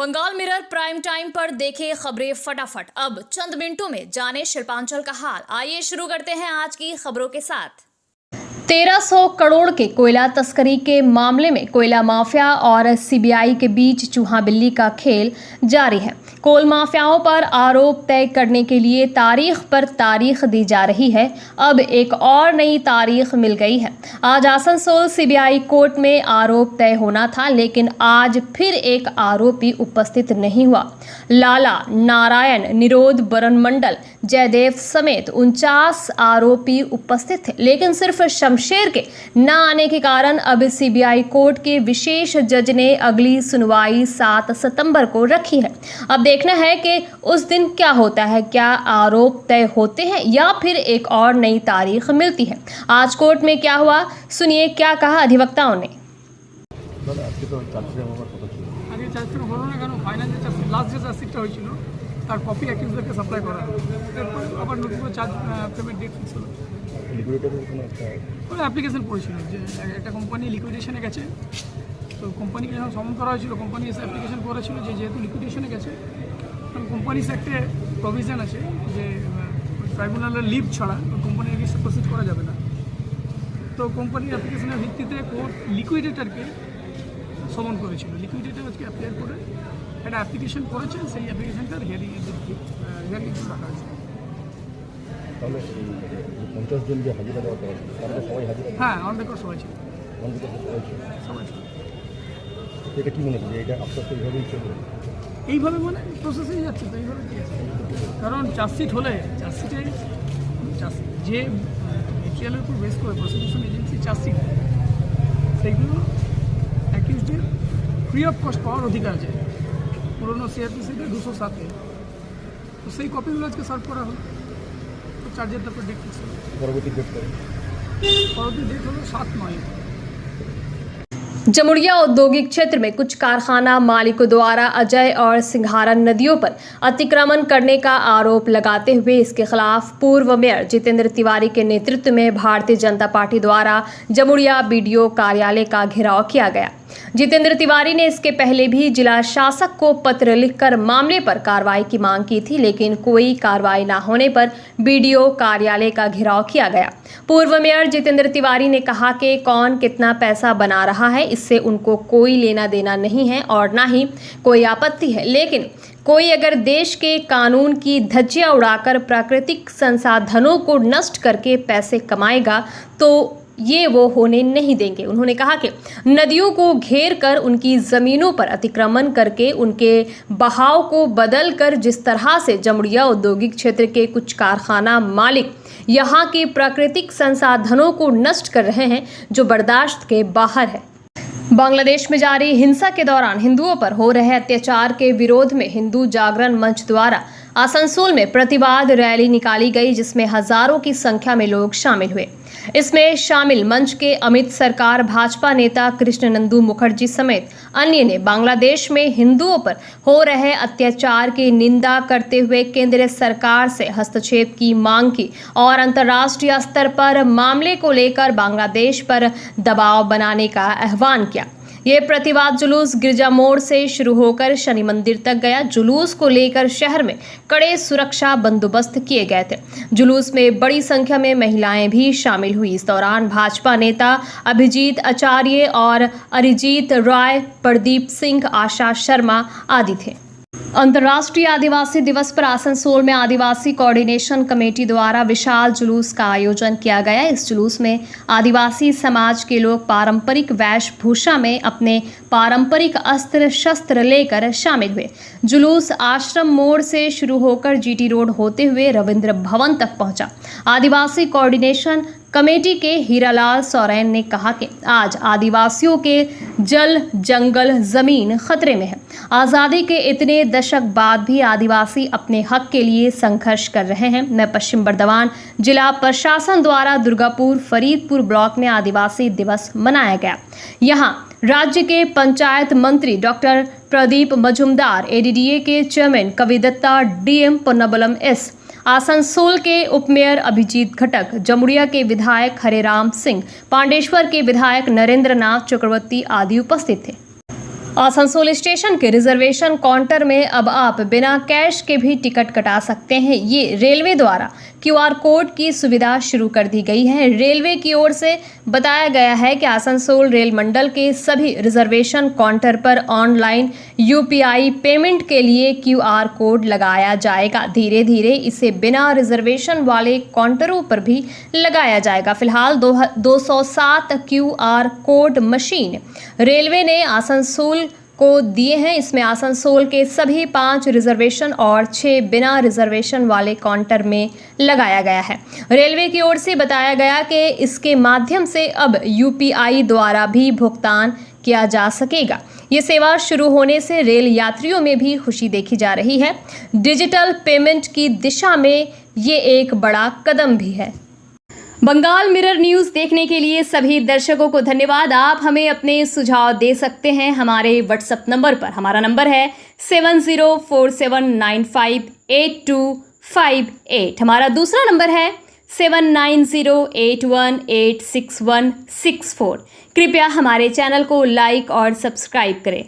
Bengal mirror prime time पर देखें खबरें फटाफट। अब चंद मिनटों में जाने शिल्पांचल का हाल। आइए शुरू करते हैं आज की खबरों के साथ। 1300 करोड़ के कोयला तस्करी के मामले में कोयला माफिया और सीबीआई के बीच चूहा बिल्ली का खेल जारी है। कोल माफियाओं पर आरोप तय करने के लिए तारीख पर तारीख दी जा रही है। अब एक और नई तारीख मिल गई है। आज आसनसोल सीबीआई कोर्ट में आरोप तय होना था, लेकिन आज फिर एक आरोपी उपस्थित नहीं हुआ। लाला, नारायण, निरोध, बरन मंडल, जयदेव समेत 49 आरोपी उपस्थित थे, लेकिन सिर्फ शमशेर के न आने के कारण अब सीबीआई कोर्ट के विशेष जज ने अगली सुनवाई 7 सितंबर को रखी है। अब देखना है कि उस दिन क्या होता है, क्या आरोप तय होते हैं या फिर एक और नई तारीख मिलती है। आज कोर्ट में क्या हुआ, सुनिए क्या कहा अधिवक्ताओं ने। তার কপি অ্যাকিউজদেরকে সাপ্লাই করা এরপর আবার নতুন করে চার্জ পেমেন্ট ডেট ফিক্স হলো। লিকুইডেটরের কোনো একটা অ্যাপ্লিকেশন পড়েছিল যে একটা কোম্পানি লিকুইডেশনে গেছে, তো কোম্পানিকে যখন সমন করা হয়েছিল কোম্পানি এসে অ্যাপ্লিকেশন করেছিল যে যেহেতু লিকুইডেশনে গেছে কোম্পানিস একটা প্রভিশন আছে যে ট্রাইব্যুনালের লিভ ছাড়া কোম্পানি এগেইনস্টে প্রসিড করা যাবে না। তো কোম্পানির অ্যাপ্লিকেশনের ভিত্তিতে কোর্ট লিকুইডেটরকে সমন করেছিল। লিকুইডেটর আজকে অ্যাপ্লাই করে একটা অ্যাপ্লিকেশন করেছে, সেই অ্যাপ্লিকেশনটার হিয়ারিং রাখা হয়েছে। তাহলে 50 জন যে হাজিরা দেওয়া করা ছিল তারা সবাই হাজিরা? হ্যাঁ, অন রেকর্ড সবাই ছিল। সবাই ছিল। এটা কি মনে করি এটা আস্তে আস্তে এইভাবেই চলবে? এইভাবে মানে প্রসেসেই যাচ্ছে, তো এইভাবে কি আছে, কারণ চার্জশিট হলে চার্জশিটে যে মেটেরিয়ালের উপর বেস করে প্রসিকিউশন এজেন্সি চার্জশিট সেইগুলো অ্যাকিউজদের ফ্রি অফ কস্ট পাওয়ার অধিকার আছে পুরোনো সিআরপিসিতে 207-এ। তো সেই কপিগুলো আজকে সার্ভ করা হলো, তো চার্জের তারপর ডেট ফিক্স হলো। পরবর্তী ডেট হলো 7/9। जमुड़िया औद्योगिक क्षेत्र में कुछ कारखाना मालिकों द्वारा अजय और सिंघारा नदियों पर अतिक्रमण करने का आरोप लगाते हुए इसके खिलाफ पूर्व मेयर जितेंद्र तिवारी के नेतृत्व में भारतीय जनता पार्टी द्वारा जमुड़िया बीडीओ कार्यालय का घेराव किया गया। जितेंद्र तिवारी ने इसके पहले भी जिला शासक को पत्र लिखकर मामले पर कार्रवाई की मांग की थी, लेकिन कोई कार्रवाई न होने पर बीडीओ कार्यालय का घेराव किया गया। पूर्व मेयर जितेंद्र तिवारी ने कहा कि कौन कितना पैसा बना रहा है इससे उनको कोई लेना देना नहीं है और ना ही कोई आपत्ति है, लेकिन कोई अगर देश के कानून की धज्जियां उड़ाकर प्राकृतिक संसाधनों को नष्ट करके पैसे कमाएगा तो ये वो होने नहीं देंगे। उन्होंने कहा कि नदियों को घेर कर उनकी ज़मीनों पर अतिक्रमण करके उनके बहाव को बदल कर जिस तरह से जमुड़िया औद्योगिक क्षेत्र के कुछ कारखाना मालिक यहाँ के प्राकृतिक संसाधनों को नष्ट कर रहे हैं, जो बर्दाश्त के बाहर है। बांग्लादेश में जारी हिंसा के दौरान हिंदुओं पर हो रहे अत्याचार के विरोध में हिंदू जागरण मंच द्वारा आसनसोल में प्रतिवाद रैली निकाली गई, जिसमें हजारों की संख्या में लोग शामिल हुए। इसमें शामिल मंच के अमित सरकार, भाजपा नेता कृष्णनंदू मुखर्जी समेत अन्य ने बांग्लादेश में हिंदुओं पर हो रहे अत्याचार की निंदा करते हुए केंद्र सरकार से हस्तक्षेप की मांग की और अंतर्राष्ट्रीय स्तर पर मामले को लेकर बांग्लादेश पर दबाव बनाने का आह्वान किया। ये प्रतिवाद जुलूस गिरजा मोड़ से शुरू होकर शनि मंदिर तक गया। जुलूस को लेकर शहर में कड़े सुरक्षा बंदोबस्त किए गए थे। जुलूस में बड़ी संख्या में महिलाएं भी शामिल हुई। इस दौरान भाजपा नेता अभिजीत आचार्य और अरिजीत राय, प्रदीप सिंह, आशा शर्मा आदि थे। अंतर्राष्ट्रीय आदिवासी दिवस पर आसनसोल में आदिवासी कोऑर्डिनेशन कमेटी द्वारा विशाल जुलूस का आयोजन किया गया। इस जुलूस में आदिवासी समाज के लोग पारंपरिक वेशभूषा में अपने पारंपरिक अस्त्र शस्त्र लेकर शामिल हुए। जुलूस आश्रम मोड़ से शुरू होकर जीटी रोड होते हुए रविंद्र भवन तक पहुंचा। आदिवासी कोऑर्डिनेशन कमेटी के हीरालाल सोरेन ने कहा कि आज आदिवासियों के जल, जंगल, जमीन खतरे में है। आज़ादी के इतने दशक बाद भी आदिवासी अपने हक के लिए संघर्ष कर रहे हैं। मैं पश्चिम बर्दवान जिला प्रशासन द्वारा दुर्गापुर फरीदपुर ब्लॉक में आदिवासी दिवस मनाया गया। यहाँ राज्य के पंचायत मंत्री डॉक्टर प्रदीप मजुमदार, एडीडीए के चेयरमैन कविदत्ता, डीएम पोन्नाबलम एस, आसनसोल के उपमेयर अभिजीत घटक, जमुड़िया के विधायक हरेराम सिंह, पांडेश्वर के विधायक नरेंद्र नाथ चक्रवर्ती आदि उपस्थित थे। आसनसोल स्टेशन के रिजर्वेशन काउंटर में अब आप बिना कैश के भी टिकट कटा सकते हैं। ये रेलवे द्वारा QR कोड की सुविधा शुरू कर दी गई है। रेलवे की ओर से बताया गया है कि आसनसोल रेल मंडल के सभी रिजर्वेशन काउंटर पर ऑनलाइन UPI पेमेंट के लिए QR कोड लगाया जाएगा। धीरे धीरे इसे बिना रिजर्वेशन वाले काउंटरों पर भी लगाया जाएगा। फिलहाल 207 QR कोड मशीन रेलवे ने आसनसोल को दिए हैं। इसमें आसनसोल के सभी 5 रिजर्वेशन और 6 बिना रिजर्वेशन वाले काउंटर में लगाया गया है। रेलवे की ओर से बताया गया कि इसके माध्यम से अब UPI द्वारा भी भुगतान किया जा सकेगा। ये सेवा शुरू होने से रेल यात्रियों में भी खुशी देखी जा रही है। डिजिटल पेमेंट की दिशा में ये एक बड़ा कदम भी है। बंगाल मिरर न्यूज़ देखने के लिए सभी दर्शकों को धन्यवाद। आप हमें अपने सुझाव दे सकते हैं हमारे व्हाट्सएप नंबर पर। हमारा नंबर है 7047958258। हमारा दूसरा नंबर है 7908186164। कृपया हमारे चैनल को लाइक और सब्सक्राइब करें।